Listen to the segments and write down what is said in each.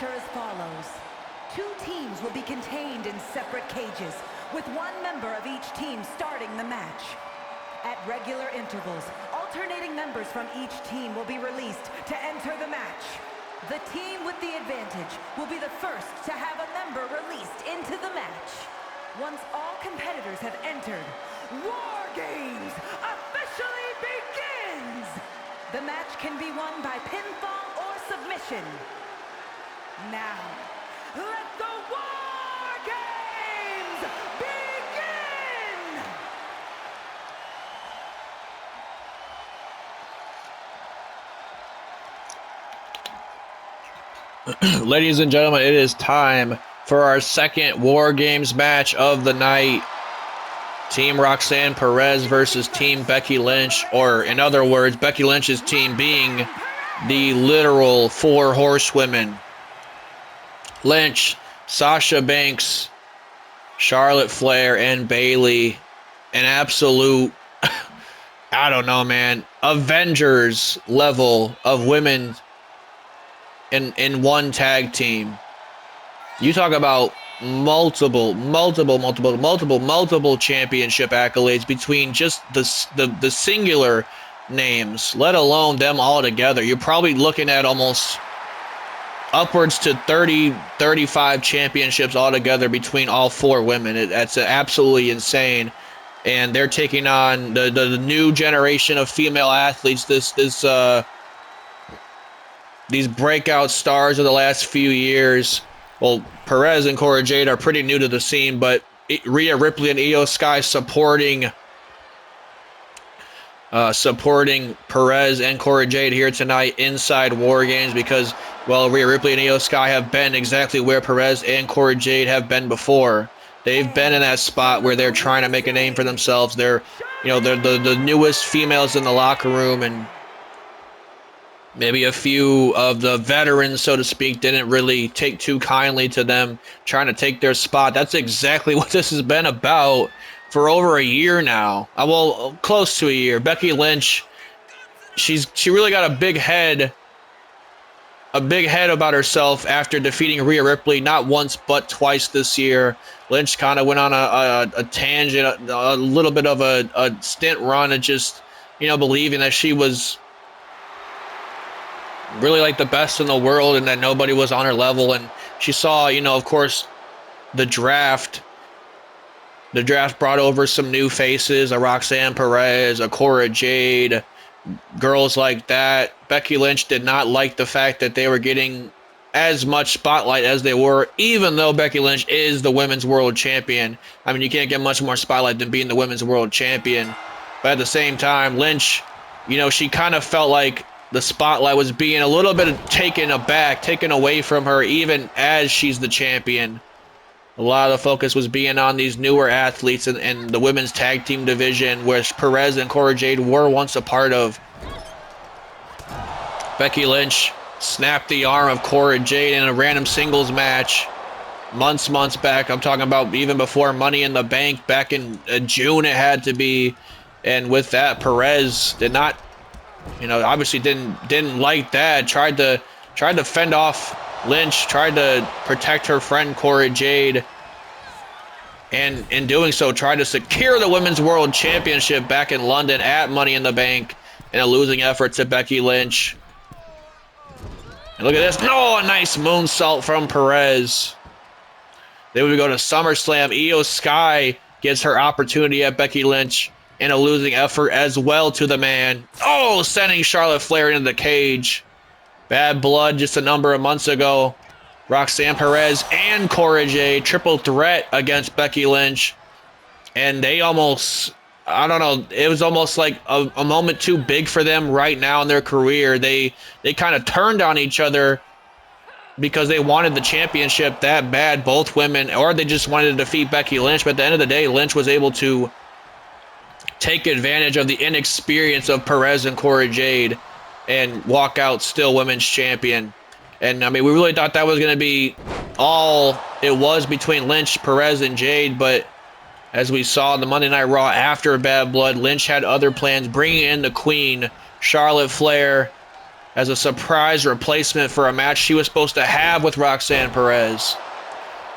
are as follows. 2 teams will be contained in separate cages, with 1 member of each team starting the match. At regular intervals, alternating members from each team will be released to enter the match. The team with the advantage will be the first to have a member released into the match. Once all competitors have entered, Wargames officially begins! The match can be won by pinfall or submission. Now, let the Wargames begin! Ladies and gentlemen, it is time for our second War Games match of the night. Team Roxanne Perez versus Team Becky Lynch, or in other words, Becky Lynch's team being the literal 4 horsewomen. Lynch, Sasha Banks, Charlotte Flair, and Bayley. An absolute, I don't know, man, Avengers level of women in one tag team. You talk about multiple championship accolades between just the singular names, let alone them all together. You're probably looking at almost upwards to 35 championships altogether between all 4 women. That's absolutely insane. And they're taking on the new generation of female athletes, these breakout stars of the last few years. Well, Perez and Cora Jade are pretty new to the scene, but Rhea Ripley and Io Sky supporting Perez and Cora Jade here tonight inside War Games because, well, Rhea Ripley and Io Sky have been exactly where Perez and Cora Jade have been before. They've been in that spot where they're trying to make a name for themselves. They're the newest females in the locker room, and maybe a few of the veterans, so to speak, didn't really take too kindly to them trying to take their spot. That's exactly what this has been about for over a year now. Well, close to a year. Becky Lynch, she really got a big head about herself after defeating Rhea Ripley not once but twice this year. Lynch kind of went on a tangent, a little bit of a stint run of just, believing that she was really like the best in the world and that nobody was on her level. And she saw, of course, the draft brought over some new faces, a Roxanne Perez, a Cora Jade, girls like that. Becky Lynch did not like the fact that they were getting as much spotlight as they were, even though Becky Lynch is the women's world champion. I mean, you can't get much more spotlight than being the women's world champion. But at the same time, Lynch, she kind of felt like the spotlight was being a little bit taken away from her, even as she's the champion. A lot of the focus was being on these newer athletes and the women's tag team division, which Perez and Cora Jade were once a part of. Becky Lynch snapped the arm of Cora Jade in a random singles match months back. I'm talking about even before Money in the Bank, back in June it had to be. And with that, Perez did not, obviously didn't like that. Tried to fend off Lynch, tried to protect her friend Cora Jade, and in doing so tried to secure the Women's World Championship back in London at Money in the Bank in a losing effort to Becky Lynch. And look at this. No, a nice moonsault from Perez. Then we go to SummerSlam. Io Sky gets her opportunity at Becky Lynch in a losing effort as well to the man. Oh, sending Charlotte Flair into the cage. Bad Blood just a number of months ago. Roxanne Perez and Cora Jade, triple threat against Becky Lynch. And they almost, I don't know, it was almost like a moment too big for them right now in their career. They kind of turned on each other because they wanted the championship that bad, both women, or they just wanted to defeat Becky Lynch. But at the end of the day, Lynch was able to take advantage of the inexperience of Perez and Cora Jade and walk out still women's champion. And I mean, we really thought that was going to be all it was between Lynch, Perez, and Jade. But as we saw the Monday Night Raw after Bad Blood, Lynch had other plans, bringing in the Queen, Charlotte Flair, as a surprise replacement for a match she was supposed to have with Roxanne Perez.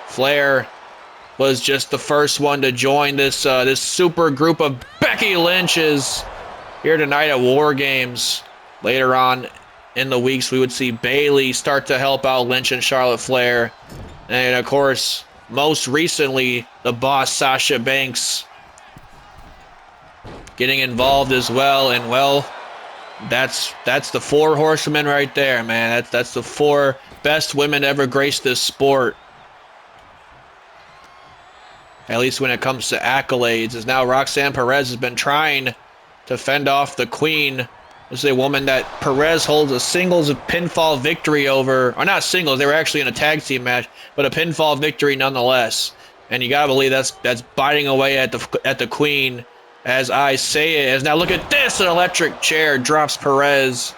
Flair was just the first one to join this this super group of Becky Lynches here tonight at Wargames. Later on in the weeks, we would see Bayley start to help out Lynch and Charlotte Flair. And of course, most recently, the boss Sasha Banks getting involved as well. And well, that's the four horsemen right there, man. That's the four best women to ever grace this sport. At least when it comes to accolades. As now Roxanne Perez has been trying to fend off the Queen. This is a woman that Perez holds a singles pinfall victory over. Or not singles, they were actually in a tag team match, but a pinfall victory nonetheless. And you gotta believe that's biting away at the Queen as I say it. As now look at this, an electric chair drops Perez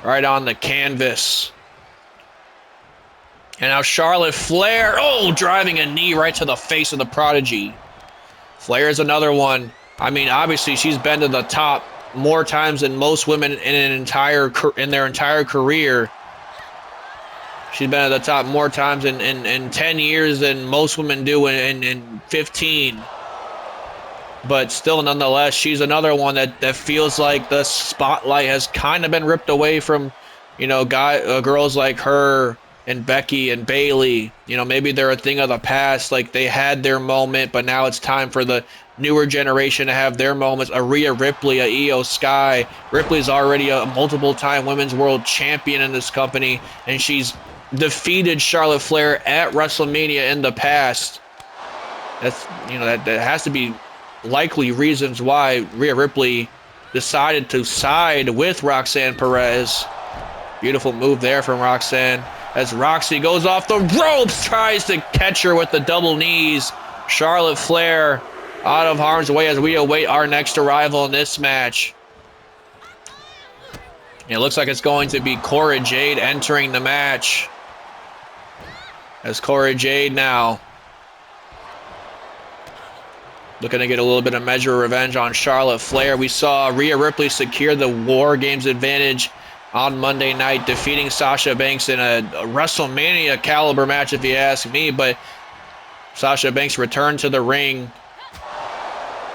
right on the canvas. And now Charlotte Flair, oh, driving a knee right to the face of the Prodigy. Flair is another one. I mean, obviously she's been to the top more times than most women in their entire career. She's been at the top more times in 10 years than most women do in 15. But still, nonetheless, she's another one that feels like the spotlight has kind of been ripped away from, you know, girls like her and Becky and Bayley. You know, maybe they're a thing of the past, like they had their moment, but now it's time for the newer generation to have their moments. A Rhea Ripley, a Io Sky. Ripley's already a multiple-time women's world champion in this company, and she's defeated Charlotte Flair at WrestleMania in the past. That's, you know, that has to be likely reasons why Rhea Ripley decided to side with Roxanne Perez. Beautiful move there from Roxanne. As Roxy goes off the ropes, tries to catch her with the double knees. Charlotte Flair out of harm's way as we await our next arrival in this match. It looks like it's going to be Cora Jade entering the match. As Cora Jade now looking to get a little bit of measure of revenge on Charlotte Flair. We saw Rhea Ripley secure the War Games advantage on Monday night, defeating Sasha Banks in a WrestleMania caliber match, if you ask me. But Sasha Banks returned to the ring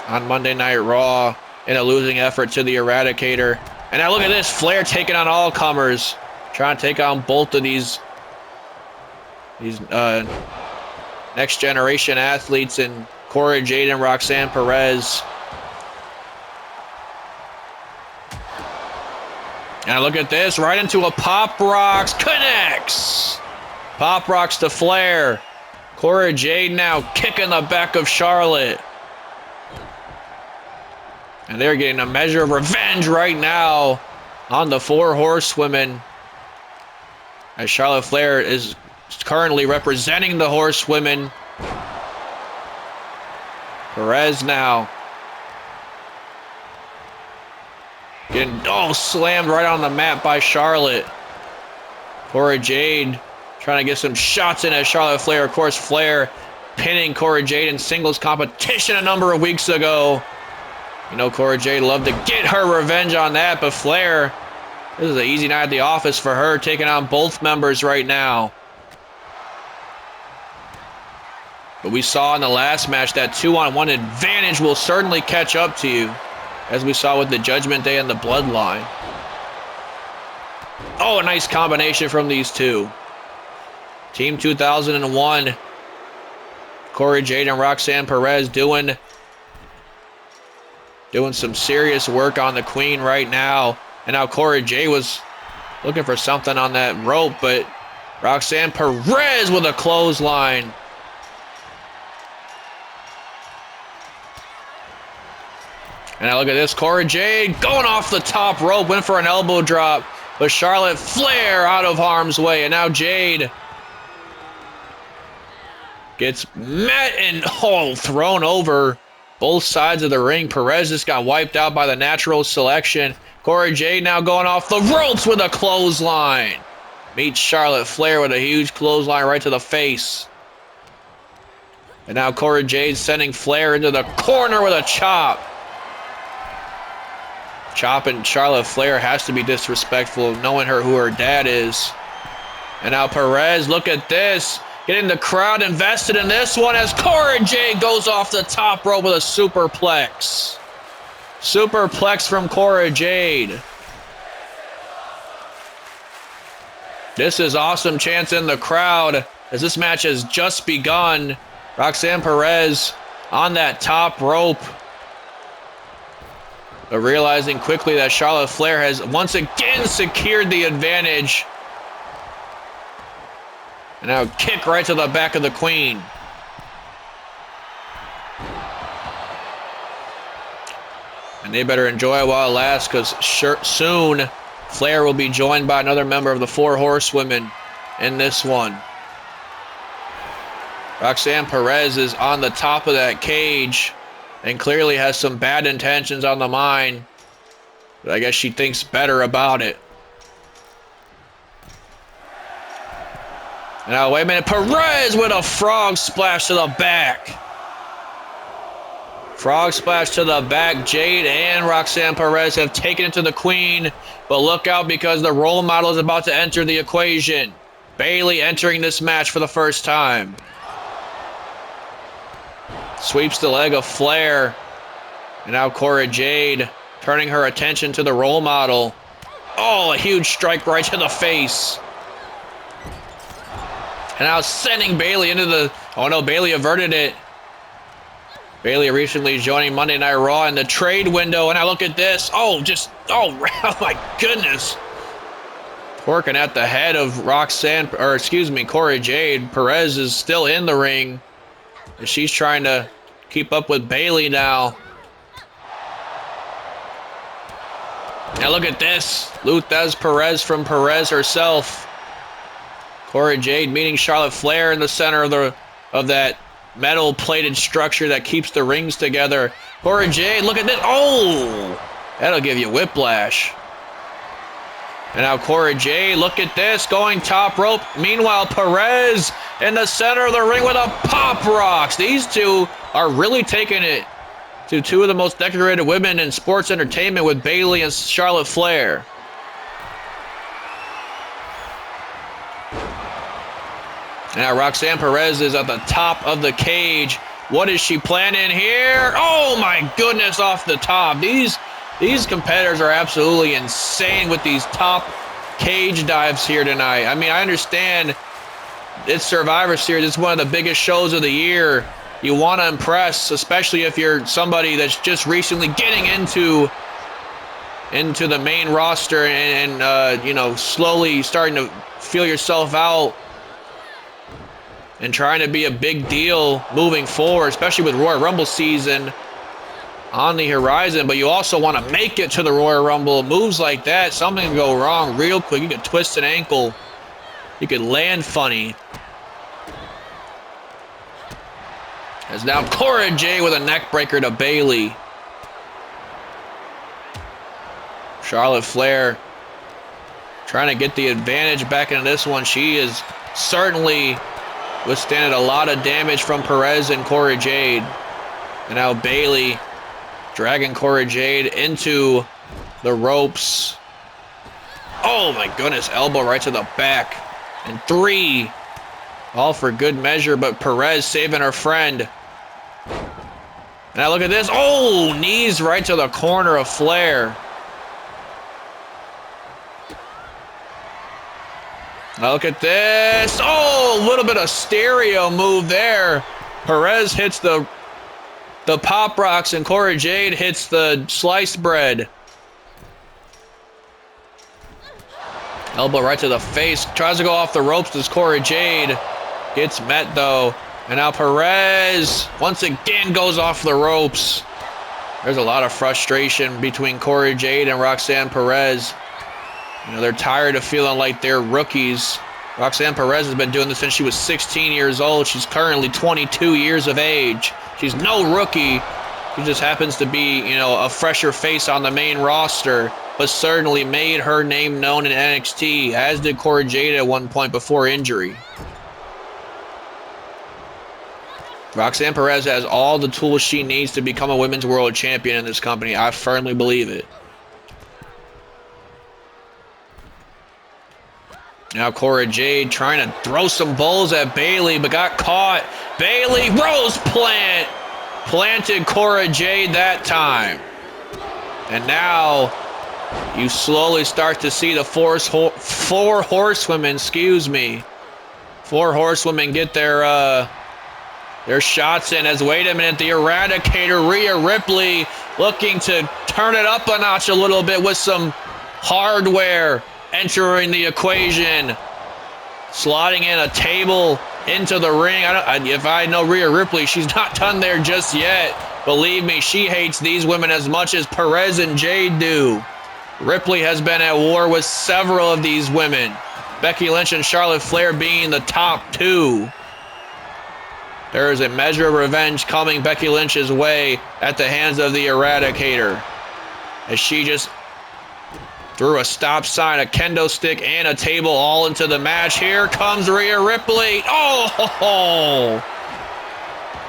on Monday Night Raw in a losing effort to the Eradicator. And now look at this, Flair taking on all comers, trying to take on both of these next generation athletes in Cora Jade and Roxanne Perez. And look at this, right into a Pop Rocks, connects. Pop Rocks to Flair. Cora Jade now kicking the back of Charlotte. And they're getting a measure of revenge right now on the Four Horsewomen. As Charlotte Flair is currently representing the Horsewomen. Perez now getting slammed right on the mat by Charlotte. Cora Jade trying to get some shots in at Charlotte Flair. Of course, Flair pinning Cora Jade in singles competition a number of weeks ago. You know, Cora Jade loved to get her revenge on that, but Flair, this is an easy night at the office for her, taking on both members right now. But we saw in the last match that 2-on-1 advantage will certainly catch up to you, as we saw with the Judgment Day and the Bloodline. Oh, a nice combination from these two. Team 2001, Cora Jade and Roxanne Perez doing some serious work on the Queen right now. And now Cora Jade was looking for something on that rope, but Roxanne Perez with a clothesline. And now look at this, Cora Jade going off the top rope, went for an elbow drop, but Charlotte Flair out of harm's way. And now Jade gets met and thrown over both sides of the ring. Perez just got wiped out by the natural selection. Cora Jade now going off the ropes with a clothesline. Meets Charlotte Flair with a huge clothesline right to the face. And now Cora Jade sending Flair into the corner with a chop. Chopping Charlotte Flair has to be disrespectful, knowing who her dad is. And now Perez, look at this. Getting the crowd invested in this one as Cora Jade goes off the top rope with a superplex. Superplex from Cora Jade. This is awesome chants in the crowd as this match has just begun. Roxanne Perez on that top rope. But realizing quickly that Charlotte Flair has once again secured the advantage. And now kick right to the back of the Queen. And they better enjoy it while it lasts, because soon Flair will be joined by another member of the Four Horsewomen in this one. Roxanne Perez is on the top of that cage and clearly has some bad intentions on the mind. But I guess she thinks better about it. Now, wait a minute. Perez with a frog splash to the back. Frog splash to the back. Jade and Roxanne Perez have taken it to the Queen. But look out, because the role model is about to enter the equation. Bayley entering this match for the first time. Sweeps the leg of Flair. And now Cora Jade turning her attention to the role model. Oh, a huge strike right to the face. And now sending Bayley into the... Oh no, Bayley averted it. Bayley recently joining Monday Night Raw in the trade window. And now look at this. Oh my goodness. Working at the head of Cora Jade. Perez is still in the ring. And she's trying to keep up with Bayley now. Now look at this. Luthez Perez from Perez herself. Cora Jade meeting Charlotte Flair in the center of that metal plated structure that keeps the rings together. Cora Jade, look at this. Oh, that'll give you whiplash. And now Cora Jade, look at this, going top rope. Meanwhile, Perez in the center of the ring with a pop rocks. These two are really taking it to two of the most decorated women in sports entertainment with Bayley and Charlotte Flair. Now Roxanne Perez is at the top of the cage. What is she planning here? Oh my goodness, off the top. These competitors are absolutely insane with these top cage dives here tonight. I mean, I understand it's Survivor Series. It's one of the biggest shows of the year. You want to impress, especially if you're somebody that's just recently getting into the main roster and you know, slowly starting to feel yourself out and trying to be a big deal moving forward, especially with Royal Rumble season on the horizon. But you also want to make it to the Royal Rumble. Moves like that, something can go wrong real quick. You could twist an ankle. You could land funny. As now Cora Jade with a neck breaker to Bayley. Charlotte Flair trying to get the advantage back into this one. She is certainly withstanding a lot of damage from Perez and Cora Jade. And now Bayley dragging Cora Jade into the ropes. Oh my goodness, elbow right to the back. And 3. All for good measure, but Perez saving her friend. Now look at this. Oh, knees right to the corner of Flair. Now look at this. Oh, a little bit of stereo move there. Perez hits the pop rocks and Cora Jade hits the sliced bread. Elbow right to the face. Tries to go off the ropes as Cora Jade. Gets met though. And now Perez once again goes off the ropes. There's a lot of frustration between Cora Jade and Roxanne Perez. You know, they're tired of feeling like they're rookies. Roxanne Perez has been doing this since she was 16 years old. She's currently 22 years of age. She's no rookie. She just happens to be, you know, a fresher face on the main roster, but certainly made her name known in NXT, as did Cora Jade at one point before injury. Roxanne Perez has all the tools she needs to become a women's world champion in this company. I firmly believe it. Now Cora Jade trying to throw some bowls at Bayley, but got caught. Bayley, rose plant. Planted Cora Jade that time. And now you slowly start to see the four horsewomen, Four horsewomen get their shots in as, wait a minute, the Eradicator, Rhea Ripley, looking to turn it up a notch a little bit with some hardware entering the equation. Slotting in a table into the ring. If I know Rhea Ripley, she's not done there just yet. Believe me, she hates these women as much as Perez and Jade do. Ripley has been at war with several of these women. Becky Lynch and Charlotte Flair being the top two. There is a measure of revenge coming Becky Lynch's way at the hands of the Eradicator, as she just threw a stop sign, a kendo stick, and a table all into the match. Here comes Rhea Ripley. Oh!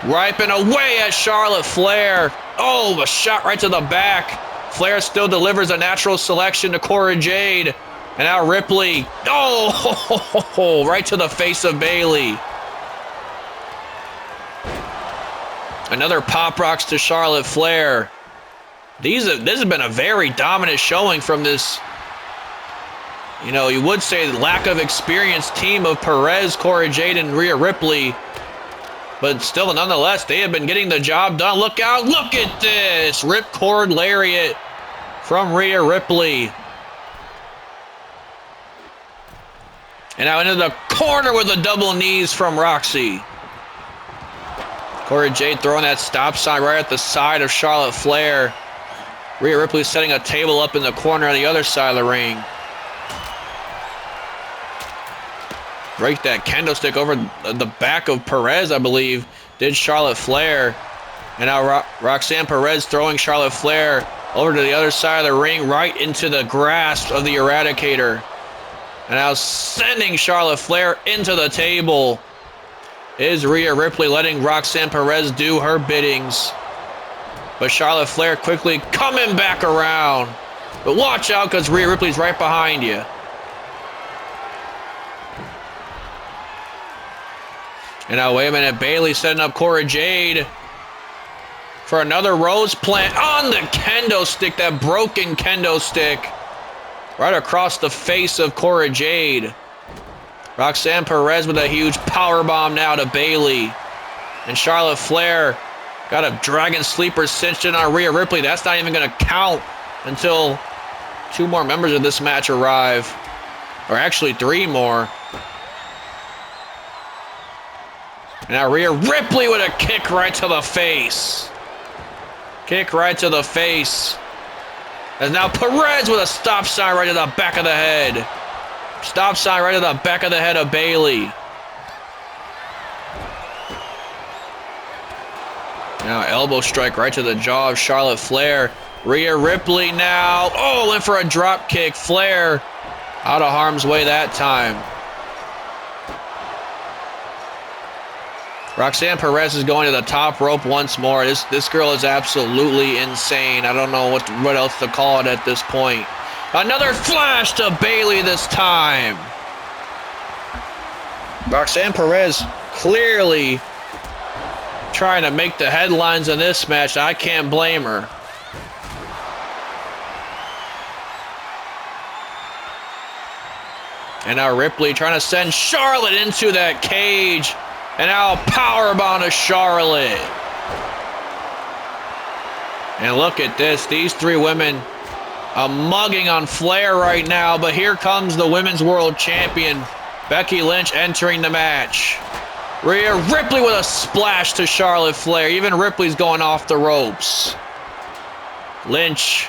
Wiping away at Charlotte Flair. Oh, a shot right to the back. Flair still delivers a natural selection to Cora Jade. And now Ripley. Oh! Right to the face of Bayley. Another pop rocks to Charlotte Flair. This has been a very dominant showing from this, you would say, lack of experienced team of Perez, Cora Jade, and Rhea Ripley. But still, nonetheless, they have been getting the job done. Look out. Look at this. Ripcord lariat from Rhea Ripley. And now into the corner with the double knees from Roxy. Cora Jade throwing that stop sign right at the side of Charlotte Flair. Rhea Ripley setting a table up in the corner on the other side of the ring. Break that kendo stick over the back of Perez, I believe, did Charlotte Flair. And now Roxanne Perez throwing Charlotte Flair over to the other side of the ring, right into the grasp of the Eradicator. And now sending Charlotte Flair into the table. Is Rhea Ripley letting Roxanne Perez do her biddings? But Charlotte Flair quickly coming back around. But watch out, because Rhea Ripley's right behind you. And now, wait a minute, Bayley setting up Cora Jade for another rose plant on the kendo stick, that broken kendo stick, right across the face of Cora Jade. Roxanne Perez with a huge powerbomb now to Bayley. And Charlotte Flair got a dragon sleeper cinched in on Rhea Ripley. That's not even going to count until two more members of this match arrive. Or actually three more. And now Rhea Ripley with a kick right to the face. Kick right to the face. And now Perez with a stop sign right to the back of the head. Stop sign right to the back of the head of Bayley. Now elbow strike right to the jaw of Charlotte Flair. Rhea Ripley now. Oh, in for a drop kick. Flair out of harm's way that time. Roxanne Perez is going to the top rope once more. This girl is absolutely insane. I don't know what else to call it at this point. Another flash to Bayley this time. Roxanne Perez clearly trying to make the headlines in this match. I can't blame her. And now Ripley trying to send Charlotte into that cage. And now powerbomb to Charlotte. And look at this. These three women are mugging on Flair right now. But here comes the Women's World Champion, Becky Lynch, entering the match. Rhea Ripley with a splash to Charlotte Flair. Even Ripley's going off the ropes. Lynch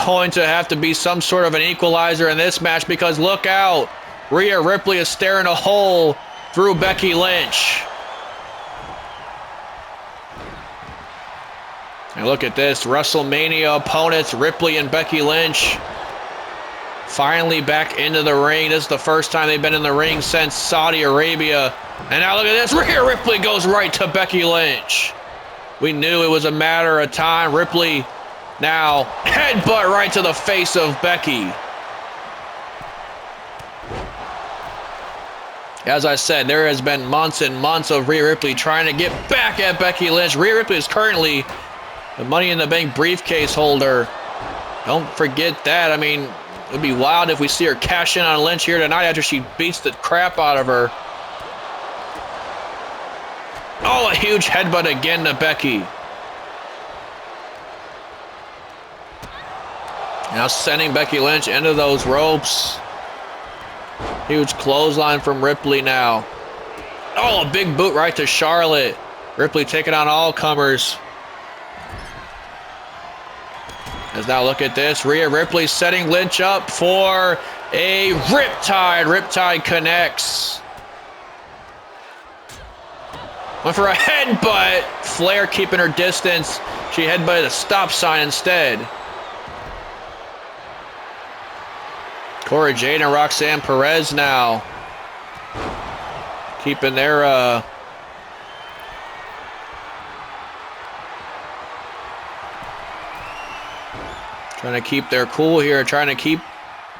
going to have to be some sort of an equalizer in this match, because look out. Rhea Ripley is staring a hole through Becky Lynch. And look at this. WrestleMania opponents, Ripley and Becky Lynch, finally back into the ring. This is the first time they've been in the ring since Saudi Arabia. And now look at this. Rhea Ripley goes right to Becky Lynch. We knew it was a matter of time. Ripley now headbutt right to the face of Becky. As I said, there has been months and months of Rhea Ripley trying to get back at Becky Lynch. Rhea Ripley is currently the Money in the Bank briefcase holder. Don't forget that. I mean, it would be wild if we see her cash in on Lynch here tonight after she beats the crap out of her. Oh, a huge headbutt again to Becky. Now sending Becky Lynch into those ropes. Huge clothesline from Ripley now. Oh, a big boot right to Charlotte. Ripley taking on all comers. As now look at this. Rhea Ripley setting Lynch up for a Riptide. Riptide connects. Went for a headbutt. Flair keeping her distance. She headbutted a stop sign instead. Cora Jade and Roxanne Perez now keeping their trying to keep their cool here, trying to keep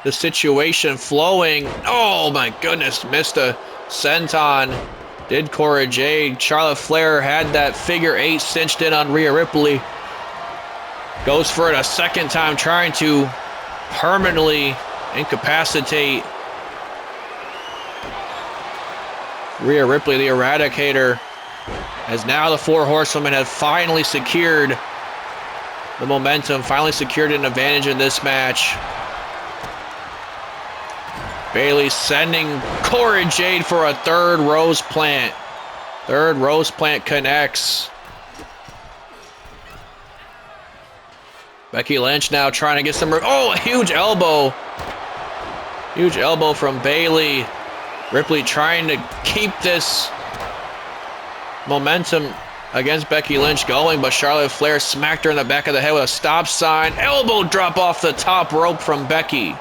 the situation flowing. Oh my goodness, missed a senton. Did Cora Jade. Charlotte Flair had that figure 8 cinched in on Rhea Ripley. Goes for it a second time, trying to permanently incapacitate Rhea Ripley, the Eradicator, as now the Four Horsewomen have finally secured the momentum, finally secured an advantage in this match. Bayley sending Cora Jade for a third rose plant. Third rose plant connects. Becky Lynch now trying to get some... Oh, a huge elbow. Huge elbow from Bayley. Ripley trying to keep this momentum against Becky Lynch going, but Charlotte Flair smacked her in the back of the head with a stop sign. Elbow drop off the top rope from Becky.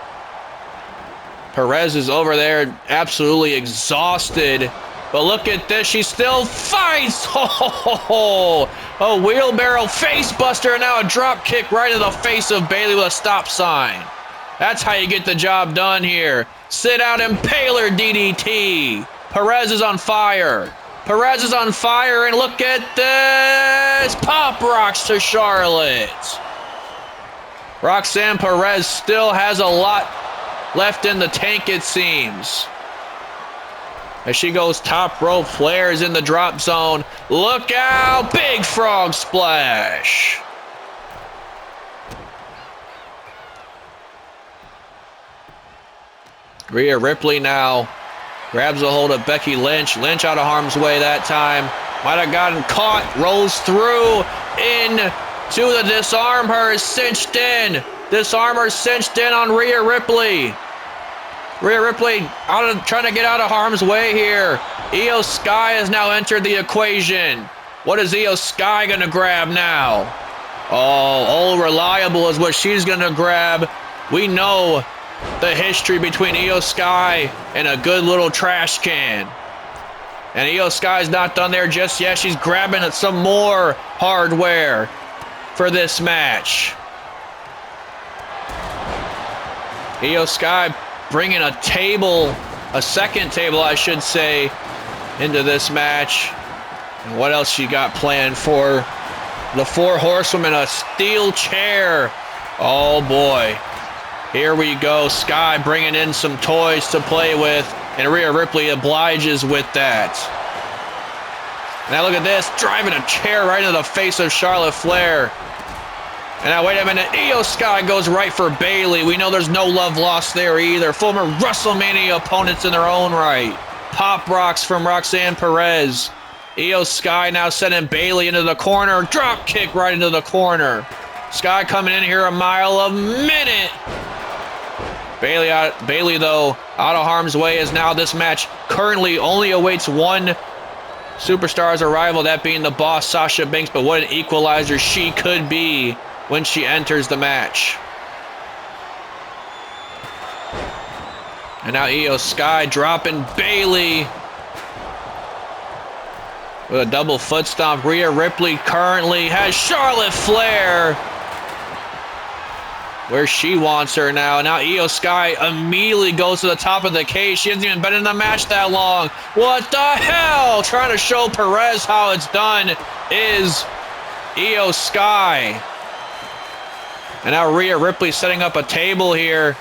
Perez is over there absolutely exhausted. But look at this, she still fights! Oh, a wheelbarrow face buster and now a drop kick right in the face of Bayley with a stop sign. That's how you get the job done here. Sit out impaler DDT. Perez is on fire. Perez is on fire, and look at this. Pop rocks to Charlotte. Roxanne Perez still has a lot left in the tank, it seems. As she goes top rope, Flair is in the drop zone. Look out, big frog splash. Rhea Ripley now grabs a hold of Becky Lynch. Lynch out of harm's way that time. Might have gotten caught, rolls through into the disarm her, cinched in. Disarmer cinched in on Rhea Ripley. Rhea Ripley trying to get out of harm's way here. Io Sky has now entered the equation. What is Io Sky going to grab now? Oh, All Reliable is what she's going to grab. We know the history between Io Sky and a good little trash can. And Io Sky's not done there just yet. She's grabbing some more hardware for this match. Io Sky bringing a table, a second table I should say, into this match. And what else she got planned for the Four Horsewomen? A steel chair. Oh boy. Here we go. Sky bringing in some toys to play with, and Rhea Ripley obliges with that. Now look at this, driving a chair right into the face of Charlotte Flair. And now wait a minute, Io Sky goes right for Bayley. We know there's no love lost there either. Former WrestleMania opponents in their own right. Pop rocks from Roxanne Perez. Io Sky now sending Bayley into the corner. Drop kick right into the corner. Sky coming in here a mile a minute. Bayley, though, out of harm's way, as now this match currently only awaits one superstar's arrival, that being the Boss, Sasha Banks. But what an equalizer she could be when she enters the match. And now Io Sky dropping Bayley with a double foot stomp. Rhea Ripley currently has Charlotte Flair. where she wants her now. Now Io Sky immediately goes to the top of the cage. She hasn't even been in the match that long. What the hell? Trying to show Perez how it's done is Io Sky. And now Rhea Ripley setting up a table here.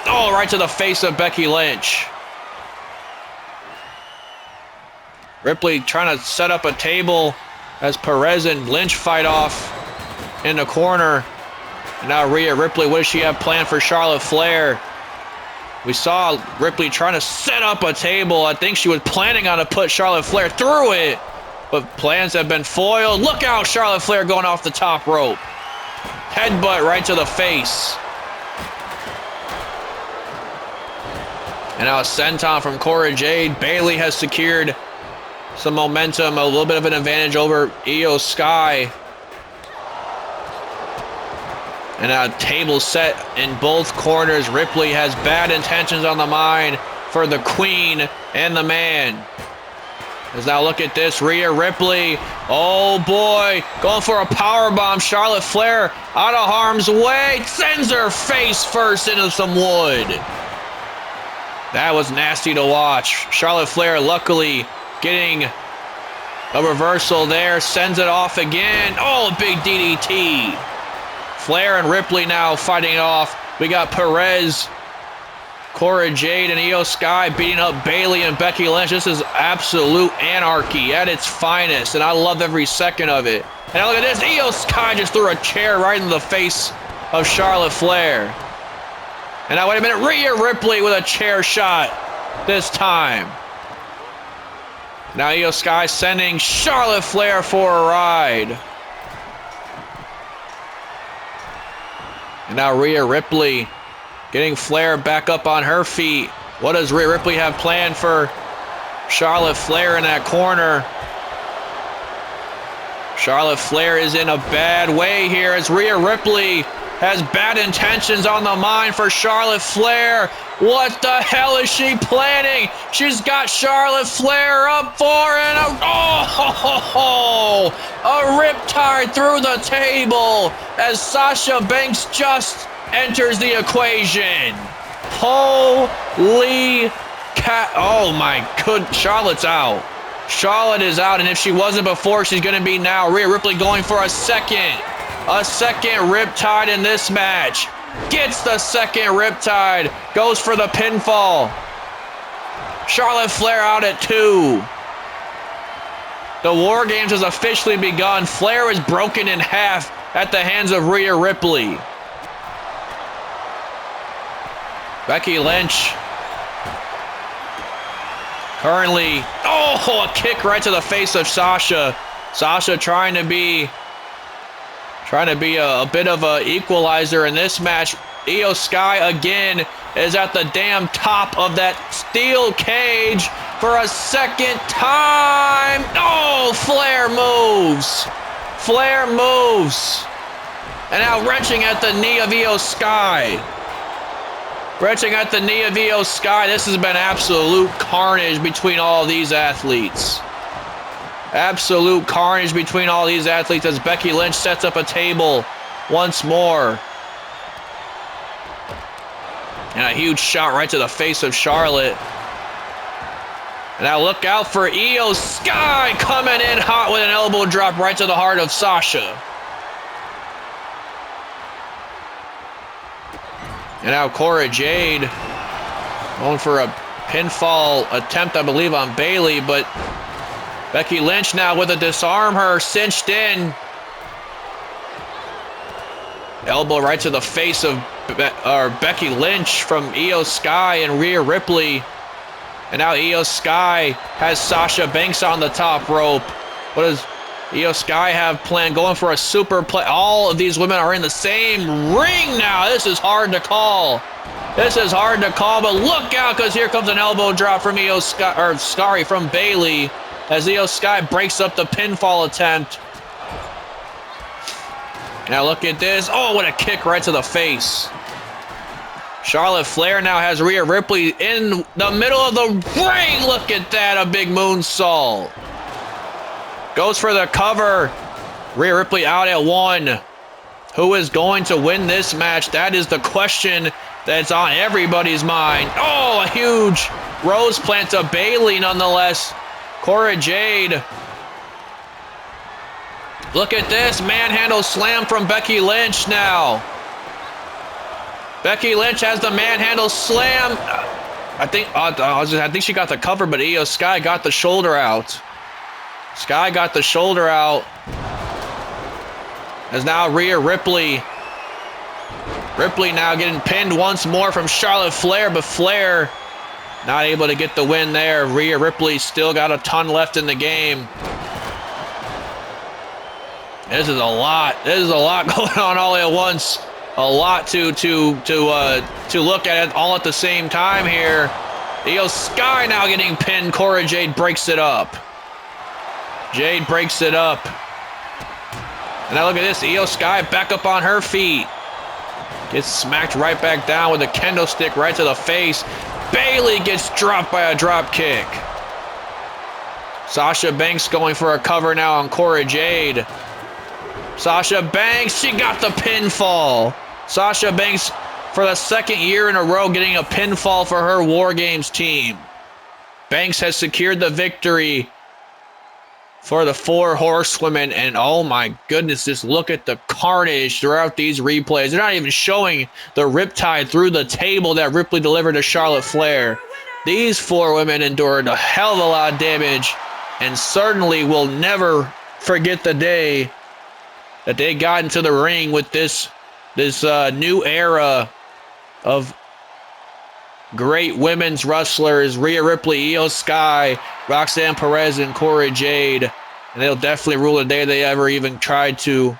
Oh, right to the face of Becky Lynch. Ripley trying to set up a table as Perez and Lynch fight off in the corner. And now Rhea Ripley, what does she have planned for Charlotte Flair? We saw Ripley trying to set up a table. I think she was planning on to put Charlotte Flair through it, but plans have been foiled. Look out, Charlotte Flair going off the top rope. Headbutt right to the face. And now a senton from Cora Jade. Bayley has secured some momentum, a little bit of an advantage over Io Sky. And now a table set in both corners. Ripley has bad intentions on the mind for the queen and the man. As now look at this, Rhea Ripley. Oh boy, going for a powerbomb. Charlotte Flair out of harm's way. Sends her face first into some wood. That was nasty to watch. Charlotte Flair luckily getting a reversal there. Sends it off again. Oh, big DDT. Flair and Ripley now fighting it off. We got Perez, Cora Jade, and Io Sky beating up Bayley and Becky Lynch. This is absolute anarchy at its finest, and I love every second of it. And now look at this. Io Sky just threw a chair right in the face of Charlotte Flair. And now, wait a minute, Rhea Ripley with a chair shot this time. Now Io Sky sending Charlotte Flair for a ride. And now Rhea Ripley getting Flair back up on her feet. What does Rhea Ripley have planned for Charlotte Flair in that corner? Charlotte Flair is in a bad way here as Rhea Ripley has bad intentions on the mind for Charlotte Flair. What the hell is she planning? She's got Charlotte Flair up for an a riptide through the table as Sasha Banks just enters the equation. Holy cat. Oh my good. Charlotte's out. Charlotte is out, and if she wasn't before, she's going to be now. Rhea Ripley going for a second riptide in this match. Gets the second riptide. Goes for the pinfall. Charlotte Flair out at 2. The Wargames has officially begun. Flair is broken in half at the hands of Rhea Ripley. Becky Lynch currently, a kick right to the face of Sasha. Sasha trying to be a bit of a equalizer in this match. Io Sky again is at the damn top of that steel cage for a second time. Oh, Flair moves. Flair moves. And now wrenching at the knee of Io Sky. Wrenching at the knee of Io Sky. This has been absolute carnage between all these athletes. Absolute carnage between all these athletes as Becky Lynch sets up a table once more. And a huge shot right to the face of Charlotte. And now look out for Io Sky coming in hot with an elbow drop right to the heart of Sasha. And now Cora Jade going for a pinfall attempt, I believe, on Bayley, but Becky Lynch now with a disarm her, cinched in. Elbow right to the face of Becky Lynch from Io Sky and Rhea Ripley. And now Io Sky has Sasha Banks on the top rope. What does Io Sky have planned? Going for a super play. All of these women are in the same ring now. This is hard to call. This is hard to call, but look out, because here comes an elbow drop from from Bayley as Io Sky breaks up the pinfall attempt. Now look at this. Oh, what a kick right to the face. Charlotte Flair now has Rhea Ripley in the middle of the ring. Look at that, a big moonsault. Goes for the cover. Rhea Ripley out at 1. Who is going to win this match? That is the question that's on everybody's mind. Oh, a huge Rose plant to Bayley nonetheless. Cora Jade. Look at this. Manhandle slam from Becky Lynch now. Becky Lynch has the manhandle slam. I think she got the cover, but Io Sky got the shoulder out. Sky got the shoulder out. As now Rhea Ripley. Ripley now getting pinned once more from Charlotte Flair, but Flair not able to get the win there. Rhea Ripley still got a ton left in the game. This is a lot. This is a lot going on all at once. A lot to look at it all at the same time here. Io Sky now getting pinned. Cora Jade breaks it up. Jade breaks it up. And now look at this. Io Sky back up on her feet. Gets smacked right back down with a kendo stick right to the face. Bayley gets dropped by a drop kick. Sasha Banks going for a cover now on Cora Jade. Sasha Banks, she got the pinfall. Sasha Banks, for the second year in a row, getting a pinfall for her Wargames team. Banks has secured the victory for the Four Horsewomen, and oh my goodness, just look at the carnage throughout these replays. They're not even showing the riptide through the table that Ripley delivered to Charlotte Flair. These four women endured a hell of a lot of damage, and certainly will never forget the day that they got into the ring with this new era of great women's wrestlers, Rhea Ripley, Io Sky, Roxanne Perez, and Cora Jade. And they'll definitely rule the day they ever even tried to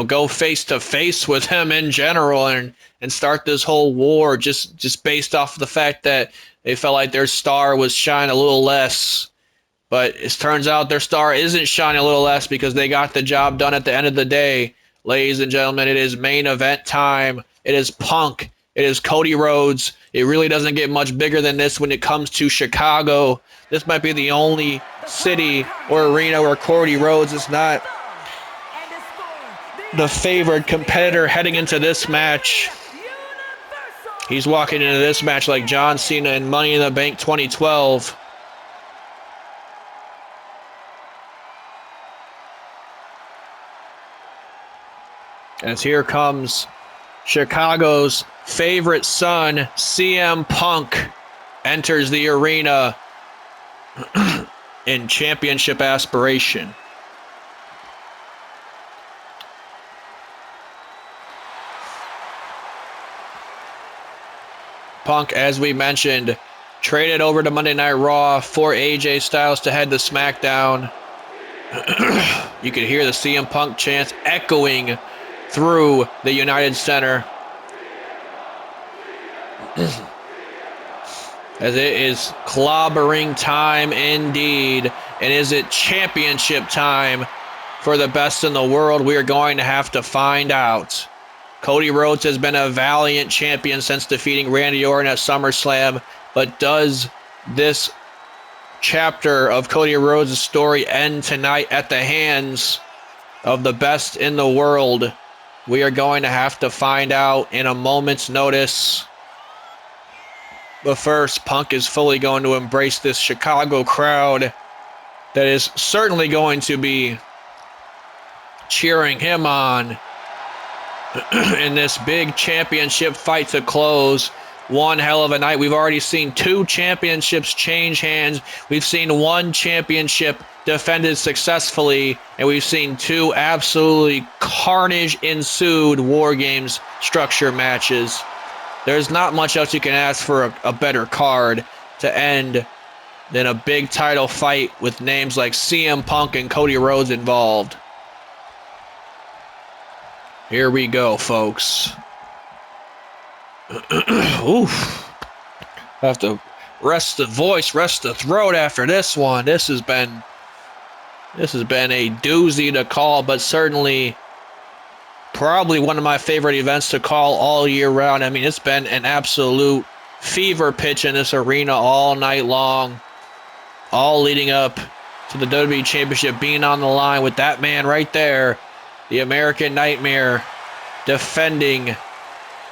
go face to face with him in general and start this whole war just based off of the fact that they felt like their star was shining a little less. But it turns out their star isn't shining a little less because they got the job done at the end of the day. Ladies and gentlemen, it is main event time. It is Punk. It is Cody Rhodes. It really doesn't get much bigger than this when it comes to Chicago. This might be the only city or arena where Cody Rhodes is not the favored competitor heading into this match. He's walking into this match like John Cena in Money in the Bank 2012. As here comes Chicago's favorite son, CM Punk, enters the arena in championship aspiration. Punk, as we mentioned, traded over to Monday Night Raw for AJ Styles to head to SmackDown. You could hear the CM Punk chants echoing through the United Center. As it is clobbering time indeed. And is it championship time for the best in the world? We are going to have to find out. Cody Rhodes has been a valiant champion since defeating Randy Orton at SummerSlam, but does this chapter of Cody Rhodes' story end tonight at the hands of the best in the world? We are going to have to find out in a moment's notice. But first, Punk is fully going to embrace this Chicago crowd that is certainly going to be cheering him on in this big championship fight to close. One hell of a night. We've already seen 2 championships change hands. We've seen 1 championship defended successfully, and we've seen 2 absolutely carnage-ensued Wargames structure matches. There's not much else you can ask for a better card to end than a big title fight with names like CM Punk and Cody Rhodes involved. Here we go, folks. Oof. Have to rest the voice, rest the throat after this one. This has been a doozy to call, but certainly probably one of my favorite events to call all year round. I mean, it's been an absolute fever pitch in this arena all night long, all leading up to the WWE Championship being on the line with that man right there, the American Nightmare, defending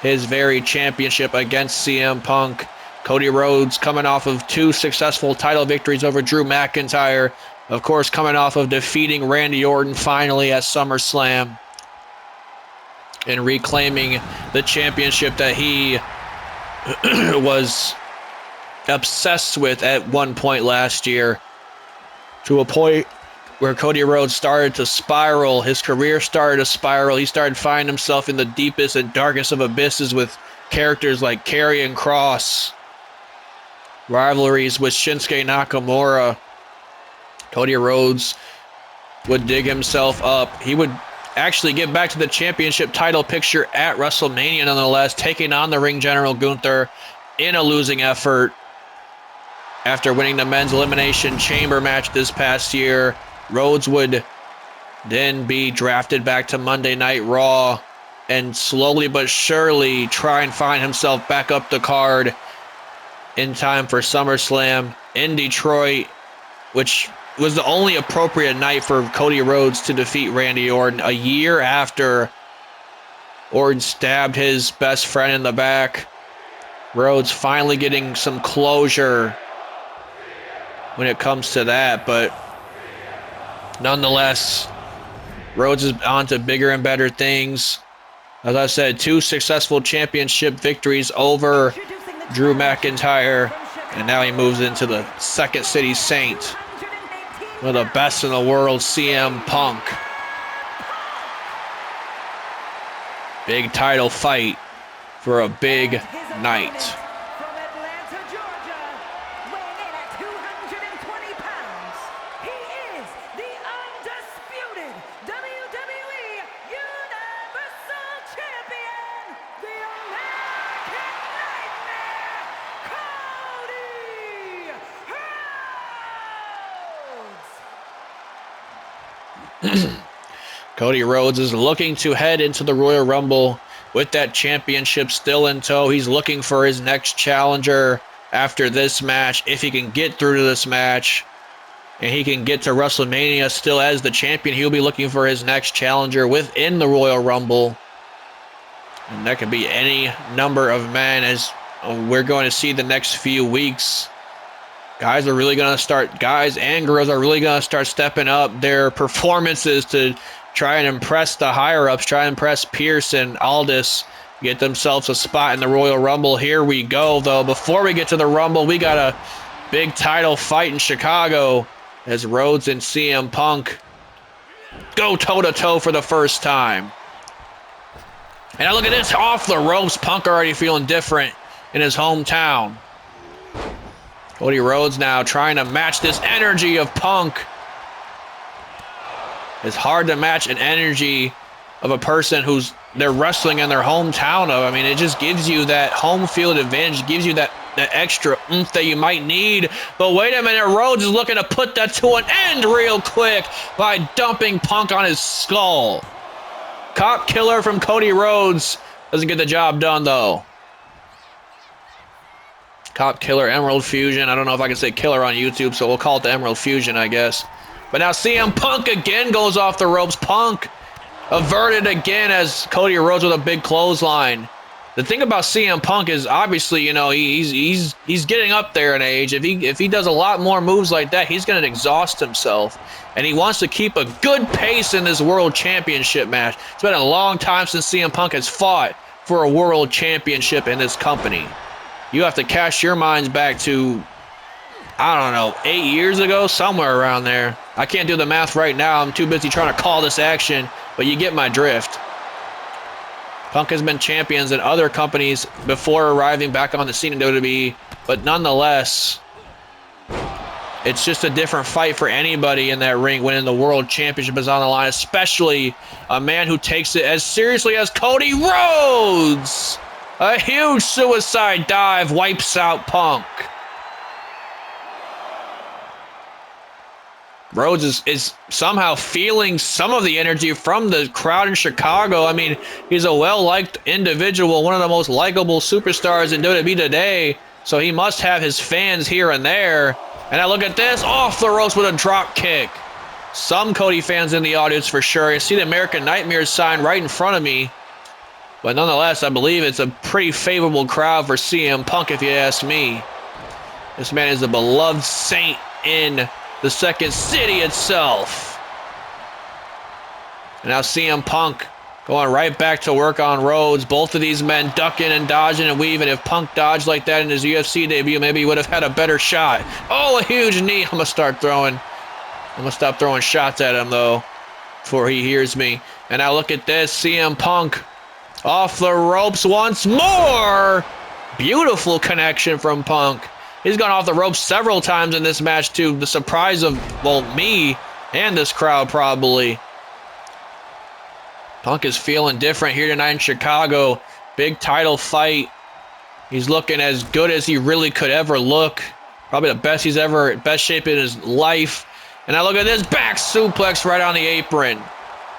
his very championship against CM Punk. Cody Rhodes coming off of 2 successful title victories over Drew McIntyre. Of course, coming off of defeating Randy Orton finally at SummerSlam and reclaiming the championship that he was obsessed with at one point last year, to a point where Cody Rhodes started to spiral. His career started to spiral. He started finding himself in the deepest and darkest of abysses with characters like Karrion Kross, rivalries with Shinsuke Nakamura. Cody Rhodes would dig himself up. He would actually get back to the championship title picture at WrestleMania nonetheless, taking on the Ring General Gunther in a losing effort after winning the men's elimination chamber match this past year. Rhodes would then be drafted back to Monday Night Raw and slowly but surely try and find himself back up the card in time for SummerSlam in Detroit, which was the only appropriate night for Cody Rhodes to defeat Randy Orton, a year after Orton stabbed his best friend in the back. Rhodes finally getting some closure when it comes to that, but nonetheless, Rhodes is on to bigger and better things. As I said, 2 successful championship victories over Drew McIntyre, and now he moves into the Second City Saint, one of the best in the world, CM Punk. Big title fight for a big night. From Atlanta, Georgia, weighing in at 220 pounds, he is the undisputed WWE Universal Champion, the American Nightmare, Cody Rhodes. Cody Rhodes is looking to head into the Royal Rumble with that championship still in tow. He's looking for his next challenger after this match. If he can get through to this match and he can get to WrestleMania still as the champion, he'll be looking for his next challenger within the Royal Rumble. And that could be any number of men, as we're going to see the next few weeks. Guys and girls are really going to start stepping up their performances to try and impress the higher-ups, try and impress Pierce and Aldis, get themselves a spot in the Royal Rumble. Here we go, though. Before we get to the Rumble, we got a big title fight in Chicago as Rhodes and CM Punk go toe-to-toe for the first time. And now look at this, off the ropes. Punk already feeling different in his hometown. Cody Rhodes now trying to match this energy of Punk. It's hard to match an energy of a person who's they're wrestling in their hometown of. I mean, it just gives you that home field advantage, gives you that extra oomph that you might need. But wait a minute, Rhodes is looking to put that to an end real quick by dumping Punk on his skull. Cop killer from Cody Rhodes doesn't get the job done, though. Cop killer, Emerald Fusion. I don't know if I can say killer on YouTube, so we'll call it the Emerald Fusion, I guess. But now CM Punk again goes off the ropes. Punk averted again as Cody Rhodes with a big clothesline. The thing about CM Punk is obviously, you know, he's getting up there in age. If he does a lot more moves like that, he's going to exhaust himself. And he wants to keep a good pace in this World Championship match. It's been a long time since CM Punk has fought for a World Championship in this company. You have to cast your minds back to, I don't know, 8 years ago, somewhere around there. I can't do the math right now. I'm too busy trying to call this action, but you get my drift. Punk has been champions in other companies before arriving back on the scene in WWE, but nonetheless, it's just a different fight for anybody in that ring when the World Championship is on the line, especially a man who takes it as seriously as Cody Rhodes. A huge suicide dive wipes out Punk. Rhodes is somehow feeling some of the energy from the crowd in Chicago. I mean, he's a well-liked individual, one of the most likable superstars in WWE today, so he must have his fans here and there. And now look at this, off the ropes with a drop kick. Some Cody fans in the audience for sure. You see the American Nightmare sign right in front of me. But nonetheless, I believe it's a pretty favorable crowd for CM Punk, if you ask me. This man is a beloved saint in the second city itself. And now CM Punk going right back to work on Rhodes. Both of these men ducking and dodging and weaving. If Punk dodged like that in his UFC debut, maybe he would have had a better shot. Oh, a huge knee. I'm going to stop throwing shots at him, though, before he hears me. And now look at this. CM Punk off the ropes once more. Beautiful connection from Punk. He's gone off the ropes several times in this match, to the surprise of, well, me and this crowd probably. Punk is feeling different here tonight in Chicago. Big title fight. He's looking as good as he really could ever look. Probably the best best shape in his life. And now look at this back suplex right on the apron.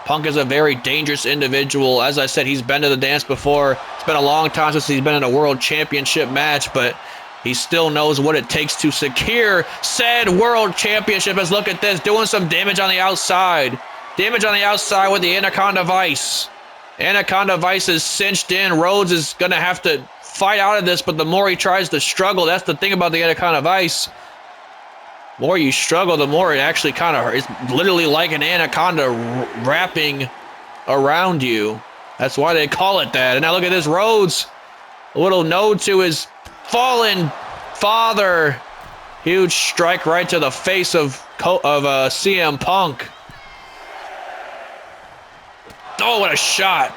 Punk is a very dangerous individual. As I said, he's been to the dance before. It's been a long time since he's been in a world championship match, but he still knows what it takes to secure said world championship. As look at this, doing some damage on the outside. Damage on the outside with the Anaconda Vice. Anaconda Vice is cinched in. Rhodes is going to have to fight out of this, but the more he tries to struggle, that's the thing about the Anaconda Vice. The more you struggle, the more it actually kind of hurts. It's literally like an anaconda wrapping around you. That's why they call it that. And now look at this, Rhodes. A little nod to his fallen father. Huge strike right to the face of CM Punk. Oh, what a shot.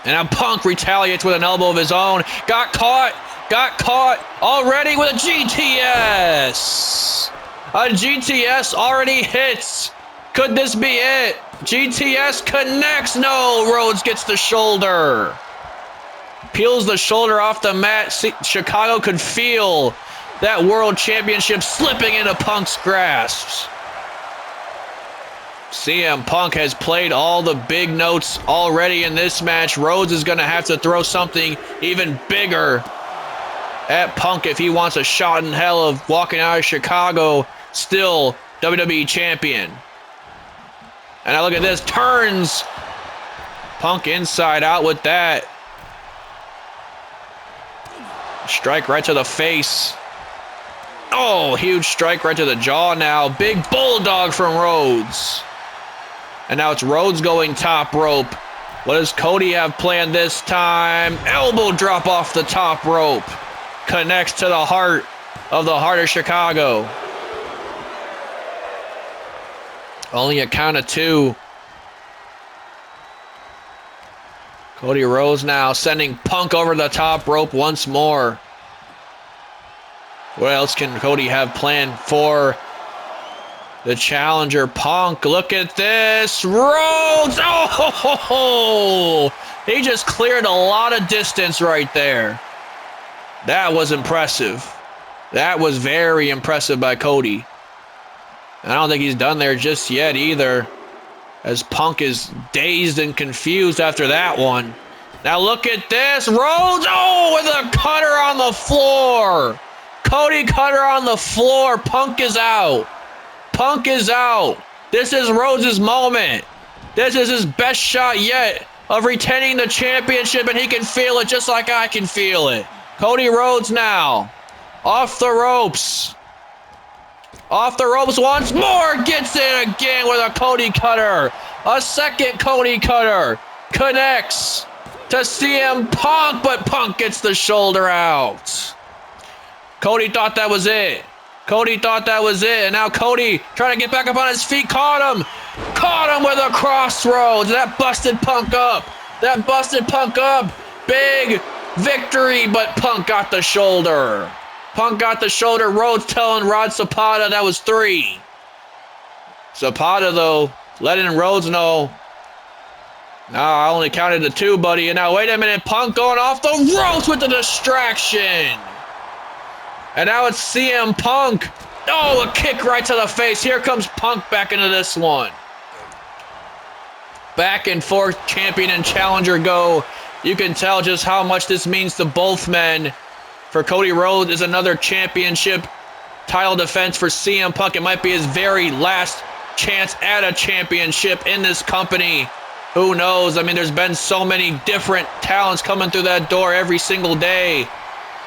And now Punk retaliates with an elbow of his own. Got caught already with a GTS. A GTS already hits. Could this be it? GTS connects. No, Rhodes gets the shoulder. Peels the shoulder off the mat. Chicago could feel that world championship slipping into Punk's grasp. CM Punk has played all the big notes already in this match. Rhodes is going to have to throw something even bigger at Punk if he wants a shot in hell of walking out of Chicago still WWE champion. And now look at this. Turns Punk inside out with that. Strike right to the face. Oh, huge strike right to the jaw now. Big bulldog from Rhodes. And now it's Rhodes going top rope. What does Cody have planned this time? Elbow drop off the top rope. Connects to the heart of Chicago. Only a count of two. Cody Rhodes now sending Punk over the top rope once more. What else can Cody have planned for the challenger, Punk? Look at this. Rhodes! Oh! He just cleared a lot of distance right there. That was impressive. That was very impressive by Cody. I don't think he's done there just yet either, as Punk is dazed and confused after that one. Now look at this. Rhodes! Oh, with a cutter on the floor. Cody cutter on the floor. Punk is out. Punk is out. This is Rhodes' moment. This is his best shot yet of retaining the championship, and he can feel it just like I can feel it. Cody Rhodes now. Off the ropes. Off the ropes once more. Gets in again with a Cody cutter. A second Cody cutter. Connects to CM Punk, but Punk gets the shoulder out. Cody thought that was it. Cody thought that was it, and now Cody trying to get back up on his feet. Caught him with a crossroads. That busted Punk up. Big victory, but Punk got the shoulder. Rhodes telling Rod Zapata that was 3. Zapata, though, letting Rhodes know, no, I only counted to 2, buddy. And now, wait a minute, Punk going off the ropes with the distraction. And now it's CM Punk. Oh, a kick right to the face. Here comes Punk back into this one. Back and forth, champion and challenger go. You can tell just how much this means to both men. For Cody Rhodes is another championship title defense for CM Punk. It might be his very last chance at a championship in this company. Who knows? I mean, there's been so many different talents coming through that door every single day.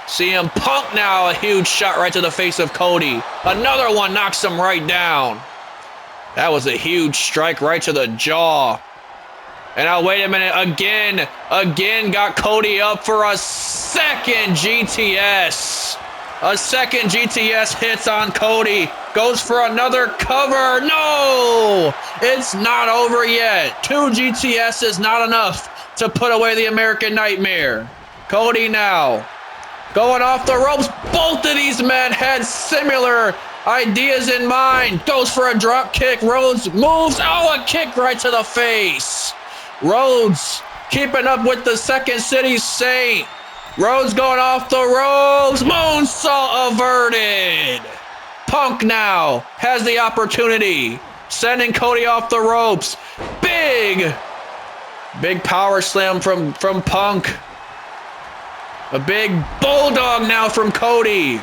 CM Punk now, a huge shot right to the face of Cody. Another one knocks him right down. That was a huge strike right to the jaw. And now, wait a minute, again got Cody up for a second GTS. A second GTS hits on Cody. Goes for another cover. No! It's not over yet. 2 GTS is not enough to put away the American Nightmare. Cody now going off the ropes. Both of these men had similar ideas in mind. Goes for a drop kick. Rhodes moves. Oh, a kick right to the face. Rhodes keeping up with the Second City Saint. Rhodes going off the ropes. Moonsault averted. Punk now has the opportunity. Sending Cody off the ropes. Big power slam from Punk. A big bulldog now from Cody.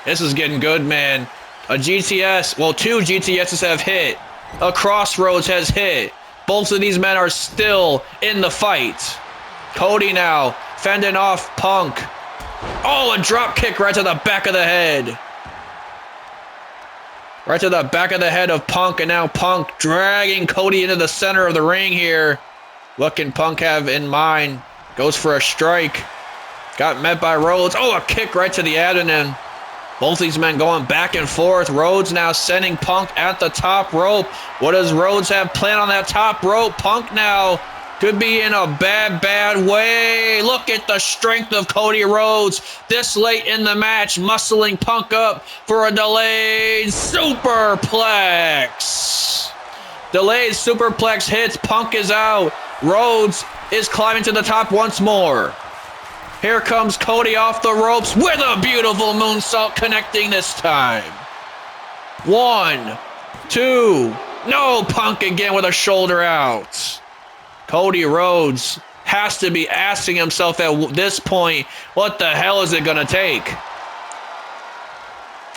This is getting good, man. A GTS, well, 2 GTSs have hit. A Crossroads has hit. Both of these men are still in the fight. Cody now fending off Punk. Oh, a drop kick right to the back of the head. Right to the back of the head of Punk, and now Punk dragging Cody into the center of the ring here. What can Punk have in mind? Goes for a strike. Got met by Rhodes. Oh, a kick right to the abdomen. Both these men going back and forth. Rhodes now sending Punk at the top rope. What does Rhodes have planned on that top rope? Punk now could be in a bad way. Look at the strength of Cody Rhodes this late in the match, muscling Punk up for a delayed superplex. Delayed superplex hits. Punk is out. Rhodes is climbing to the top once more. Here comes Cody off the ropes with a beautiful moonsault, connecting this time. 1, 2. No, Punk again with a shoulder out. Cody Rhodes has to be asking himself at this point, what the hell is it going to take?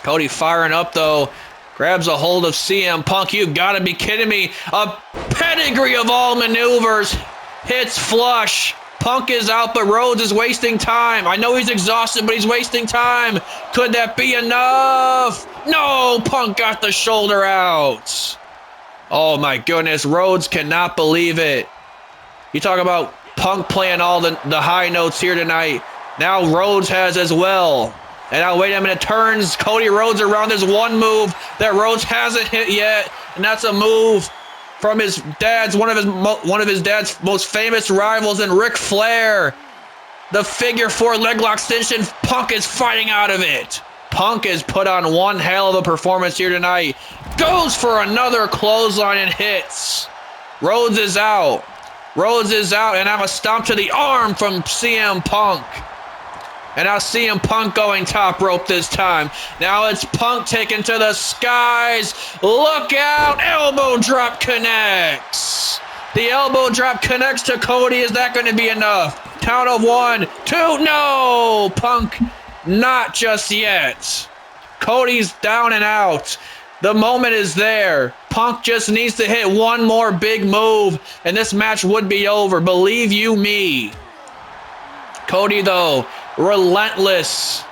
Cody firing up, though. Grabs a hold of CM Punk. You've got to be kidding me. A pedigree of all maneuvers. Hits flush. Punk is out, but Rhodes is wasting time. I know he's exhausted, but he's wasting time. Could that be enough? No, Punk got the shoulder out. Oh my goodness, Rhodes cannot believe it. You talk about Punk playing all the high notes here tonight. Now Rhodes has as well. And now wait a minute, turns Cody Rhodes around. There's one move that Rhodes hasn't hit yet, and that's a move from his dad's one of his dad's most famous rivals, and Ric Flair. The figure 4 leg lock extension. Punk is fighting out of it. Punk has put on one hell of a performance here tonight. Goes for another clothesline and hits. Rhodes is out. And now a stomp to the arm from CM Punk. And now CM Punk going top rope this time. Now it's Punk taken to the skies. Look out. Elbow drop connects. The elbow drop connects to Cody. Is that going to be enough? Count of 1, 2. No. Punk, not just yet. Cody's down and out. The moment is there. Punk just needs to hit one more big move, and this match would be over. Believe you me. Cody, though, relentless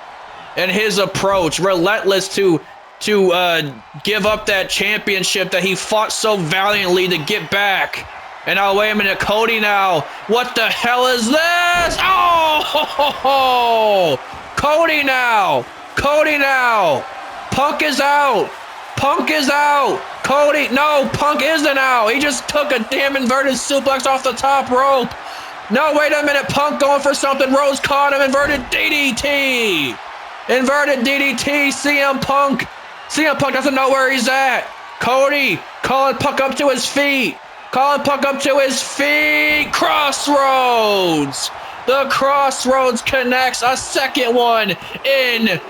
in his approach, relentless to give up that championship that he fought so valiantly to get back. And now, wait a minute, Cody now. What the hell is this? Oh! Cody now. Punk is out. Cody, no, Punk isn't out. He just took a damn inverted suplex off the top rope. No, wait a minute. Punk going for something. Rhodes caught him. Inverted DDT. CM Punk doesn't know where he's at. Cody calling Punk up to his feet. Crossroads. The Crossroads connects. A second one in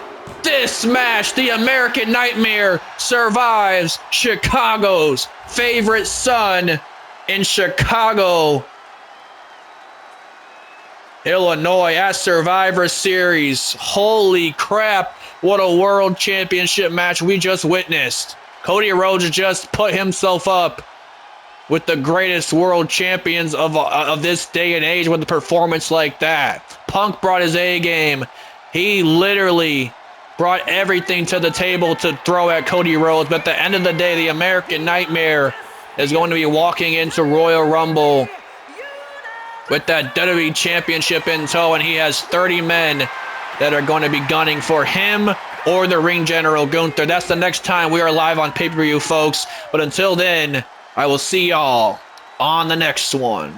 this match. The American Nightmare survives Chicago's favorite son in Chicago. Illinois at Survivor Series. Holy crap. What a world championship match we just witnessed. Cody Rhodes just put himself up with the greatest world champions of this day and age with a performance like that. Punk brought his A game. He literally brought everything to the table to throw at Cody Rhodes. But at the end of the day, the American Nightmare is going to be walking into Royal Rumble with that WWE Championship in tow, and he has 30 men that are going to be gunning for him or the ring general Gunther. That's the next time we are live on pay-per-view, folks. But until then, I will see y'all on the next one.